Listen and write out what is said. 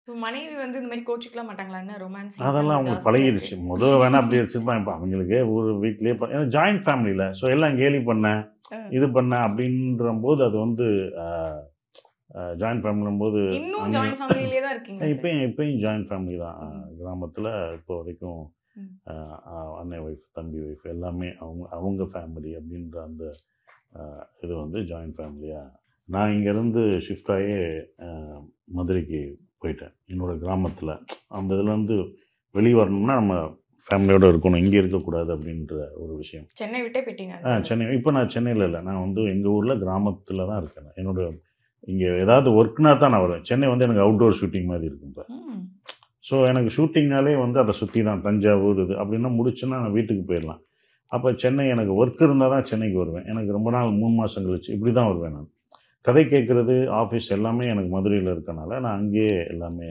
மனைவி வந்து இந்த மாரி கோச்சிக்கலாம் மாட்டாங்களா? என்ன ரொமான்ஸ் சீன்ஸ் அதெல்லாம் அங்க அவங்களுக்கு ஜாஸ்தியா இருக்கு. பழகிருச்சு. வேணா அப்படி வச்சிருப்பான். இப்ப அவங்களுக்கே ஒரு வீட்லயே ஏன்னா ஜாயிண்ட் ஃபேமிலில. ஸோ எல்லாம் கேலி பண்ண, அ. இது பண்ண அப்படின்றம்போது அது வந்து அ ஜாயிண்ட் ஃபேமிலிங்கும்போது இன்னும் ஜாயிண்ட் அந்நியம். ஃபேமிலிலயே தான் இருக்கீங்களா சார்? இப்பயும் ஜாயிண்ட் ஃபேமிலி தான். ம். கிராமத்தில இப்போ வரைக்கும் ம். அ அ அண்ணன் ஒய்ஃப், தம்பி ஒய்ஃப் எல்லாமே அவங்க அவங்க ஃபேமிலி அப்படின்ற அந்த இது வந்து ஜாயிண்ட் ஃபேமிலியா நான் இங்கேருந்து ஷிஃப்ட் ஆகி அ மதுரைக்கு போயிட்டேன். என்னோட கிராமத்தில. அந்த இதுலேருந்து வெளிய வரணும்னா நம்ம ஃபேமிலியோட இருக்கணும். இங்கே இருக்கக்கூடாது அப்படின்ற ஒரு விஷயம். சென்னை விட்டே போயிட்டீங்க அந்த இது. சென்னை இப்போ நான் சென்னையில இல்ல. நான் வந்து எங்க ஊர்ல கிராமத்தில தான் இருக்கேன். என்னோட இங்க ஏதாவது ஒர்க்னா தான் நான் வருவேன். சென்னை வந்து எனக்கு அவுட்டோர் ஷூட்டிங் மாரி இருக்கும் இப்ப. ம். ஸோ எனக்கு ஷூட்டிங்னாலே வந்து அத சுத்தி தான் தஞ்சாவூர் இது அப்படின்னா முடிச்சுன்னா நான் வீட்டுக்கு போயிரலாம். அப்ப சென்னை எனக்கு ஒர்க் இருந்தா தான் சென்னைக்கு வருவேன். எனக்கு ரொம்ப நாள் 3 மாசம் கழிச்சு இப்படி தான் வருவேன் நான். கதை கேட்கறது, ஆஃபீஸ் எல்லாமே எனக்கு மதுரையில இருக்கனால, நான் அங்கேயே எல்லாமே